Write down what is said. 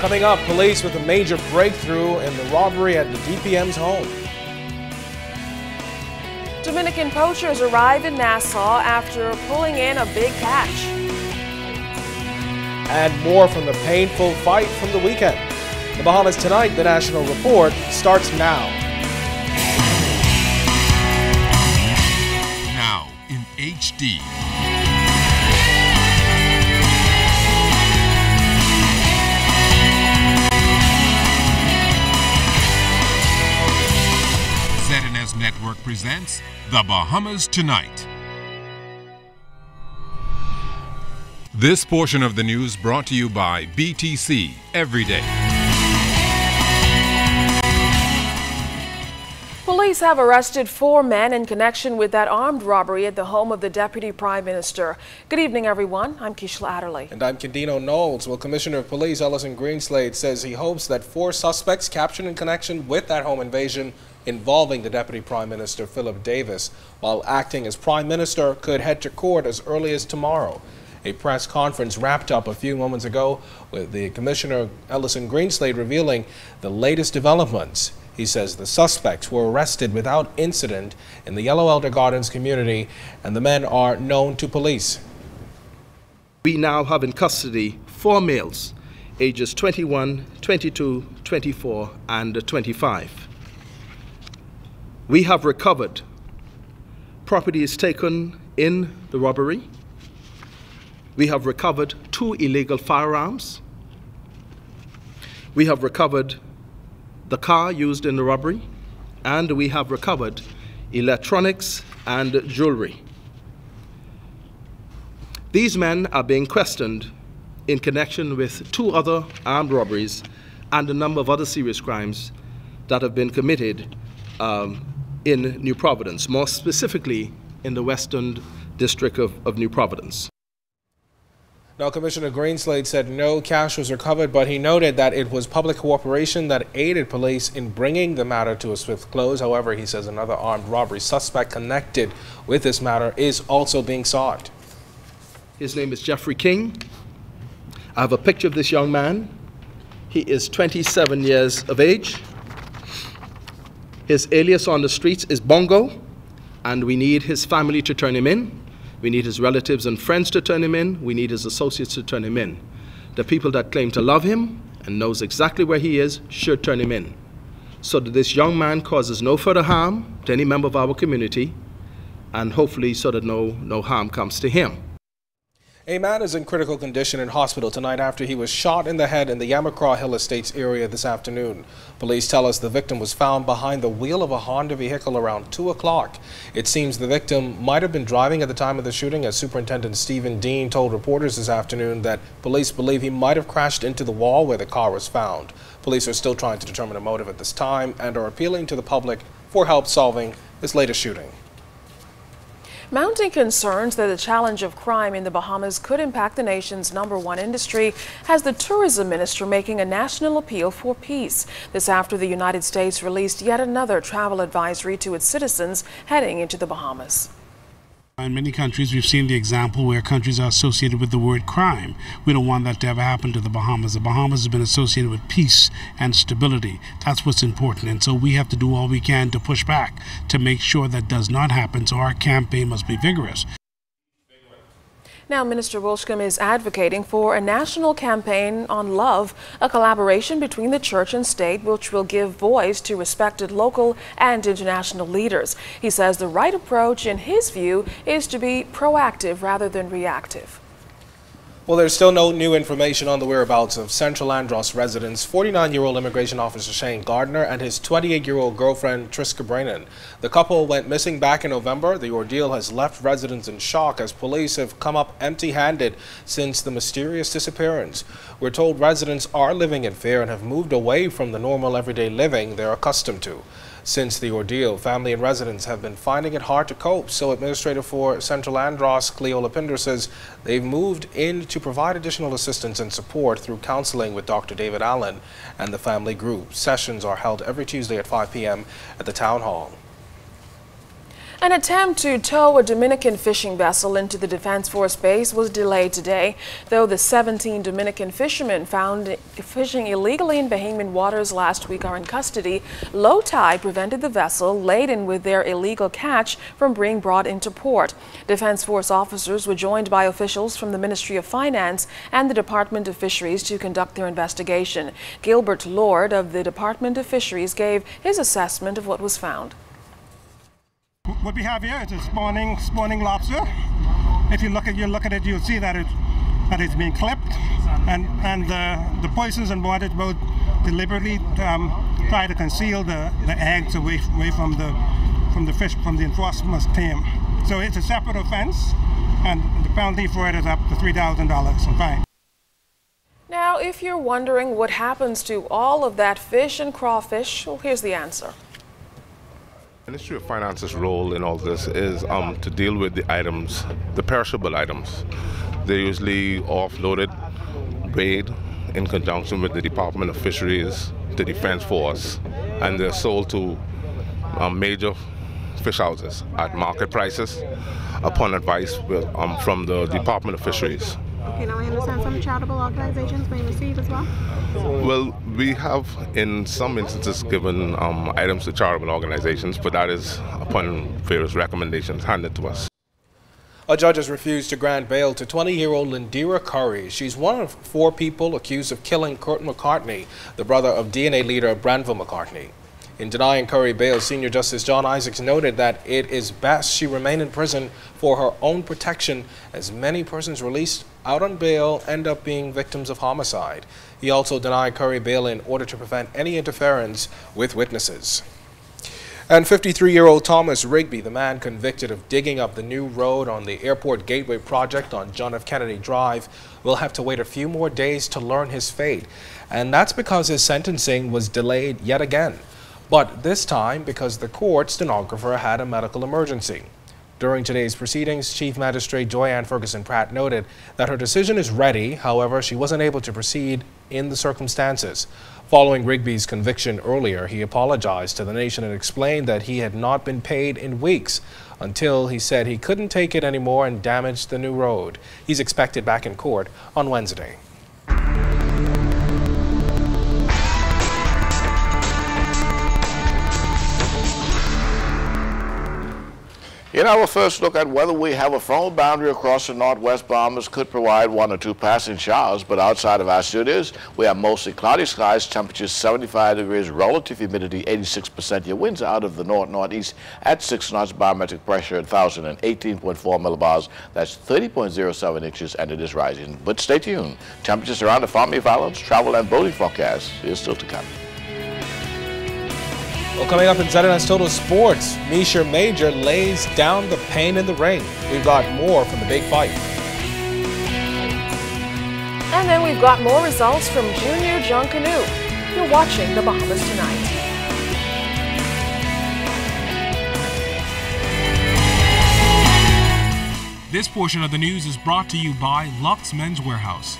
Coming up, police with a major breakthrough in the robbery at the DPM's home. Dominican poachers arrive in Nassau after pulling in a big catch. And more from the painful fight from the weekend. The Bahamas Tonight, the National Report, starts now. Now in HD. ZNS Network presents The Bahamas Tonight. This portion of the news brought to you by BTC Every Day. Police have arrested 4 men in connection with that armed robbery at the home of the Deputy Prime Minister. Good evening, everyone. I'm Keishla Adderley. And I'm Candino Knowles. Well, Commissioner of Police Ellison Greenslade says he hopes that 4 suspects captured in connection with that home invasion involving the Deputy Prime Minister Philip Davis, while acting as Prime Minister, could head to court as early as tomorrow. A press conference wrapped up a few moments ago with the Commissioner Ellison Greenslade revealing the latest developments. He says the suspects were arrested without incident in the Yellow Elder Gardens community, and the men are known to police. We now have in custody 4 males, ages 21, 22, 24, and 25. We have recovered properties taken in the robbery. We have recovered 2 illegal firearms. We have recovered the car used in the robbery, and we have recovered electronics and jewelry. These men are being questioned in connection with 2 other armed robberies and a number of other serious crimes that have been committed in New Providence, more specifically in the Western District of New Providence. Now, Commissioner Greenslade said no cash was recovered, but he noted that it was public cooperation that aided police in bringing the matter to a swift close. However, he says another armed robbery suspect connected with this matter is also being sought. His name is Jeffrey King. I have a picture of this young man. He is 27 years of age. His alias on the streets is Bongo, and we need his family to turn him in. We need his relatives and friends to turn him in. We need his associates to turn him in. The people that claim to love him and knows exactly where he is should turn him in, so that this young man causes no further harm to any member of our community, and hopefully so that no harm comes to him. A man is in critical condition in hospital tonight after he was shot in the head in the Yamacraw Hill Estates area this afternoon. Police tell us the victim was found behind the wheel of a Honda vehicle around 2 o'clock. It seems the victim might have been driving at the time of the shooting, as Superintendent Stephen Dean told reporters this afternoon that police believe he might have crashed into the wall where the car was found. Police are still trying to determine a motive at this time and are appealing to the public for help solving this latest shooting. Mounting concerns that the challenge of crime in the Bahamas could impact the nation's #1 industry has the tourism minister making a national appeal for peace. This after the United States released yet another travel advisory to its citizens heading into the Bahamas. In many countries, we've seen the example where countries are associated with the word crime. We don't want that to ever happen to the Bahamas. The Bahamas have been associated with peace and stability. That's what's important. And so we have to do all we can to push back to make sure that does not happen. So our campaign must be vigorous. Now, Minister Wilshcombe is advocating for a national campaign on love, a collaboration between the church and state which will give voice to respected local and international leaders. He says the right approach, in his view, is to be proactive rather than reactive. Well, there's still no new information on the whereabouts of Central Andros residents 49-year-old immigration officer Shane Gardner and his 28-year-old girlfriend Triska Brannon. The couple went missing back in November. The ordeal has left residents in shock as police have come up empty-handed since the mysterious disappearance. We're told residents are living in fear and have moved away from the normal everyday living they're accustomed to. Since the ordeal, family and residents have been finding it hard to cope, so Administrator for Central Andros, Cleola Pinder, says they've moved in to provide additional assistance and support through counseling with Dr. David Allen and the family group. Sessions are held every Tuesday at 5 p.m. at the Town Hall. An attempt to tow a Dominican fishing vessel into the Defense Force base was delayed today, though the 17 Dominican fishermen found fishing illegally in Bahamian waters last week are in custody. Low tide prevented the vessel, laden with their illegal catch, from being brought into port. Defense Force officers were joined by officials from the Ministry of Finance and the Department of Fisheries to conduct their investigation. Gilbert Lord of the Department of Fisheries gave his assessment of what was found. What we have here is a spawning lobster. If you look at it, you'll see that it's being clipped, and the poisons on board it will deliberately try to conceal the eggs away from the fish, from the enforcement team. So it's a separate offense, and the penalty for it is up to $3,000 in fine. Now, if you're wondering what happens to all of that fish and crawfish, well, here's the answer. Ministry of Finance's role in all this is to deal with the items, the perishable items. They're usually offloaded, weighed in conjunction with the Department of Fisheries, the Defense Force, and they're sold to major fish houses at market prices upon advice from the Department of Fisheries. Okay, now I understand some charitable organizations may receive as well? Well, we have in some instances given items to charitable organizations, but that is upon various recommendations handed to us. A judge has refused to grant bail to 20-year-old Lindira Curry. She's one of 4 people accused of killing Kurt McCartney, the brother of DNA leader Branville McCartney. In denying Curry bail, Senior Justice John Isaacs noted that it is best she remain in prison for her own protection, as many persons released out on bail end up being victims of homicide. He also denied Curry bail in order to prevent any interference with witnesses. And 53-year-old Thomas Rigby, the man convicted of digging up the new road on the Airport Gateway project on John F. Kennedy Drive, will have to wait a few more days to learn his fate. And that's because his sentencing was delayed yet again. But this time because the court stenographer had a medical emergency. During today's proceedings, Chief Magistrate Joyanne Ferguson Pratt noted that her decision is ready. However, she wasn't able to proceed in the circumstances. Following Rigby's conviction earlier, he apologized to the nation and explained that he had not been paid in weeks until he said he couldn't take it anymore and damaged the new road. He's expected back in court on Wednesday. In our first look at weather, we have a frontal boundary across the northwest Bahamas could provide 1 or 2 passing showers, but outside of our studios, we have mostly cloudy skies, temperatures 75 degrees, relative humidity 86%. Your winds are out of the north-northeast at 6 knots, barometric pressure at 1,018.4 millibars. That's 30.07 inches, and it is rising. But stay tuned. Temperatures around the Farming Valence, travel and boating forecast is still to come. Well, coming up in ZNS Total Sports, Misha Major lays down the pain in the ring. We've got more from the big fight. And then we've got more results from Junior John Canoe. You're watching the Bahamas Tonight. This portion of the news is brought to you by Lux Men's Warehouse.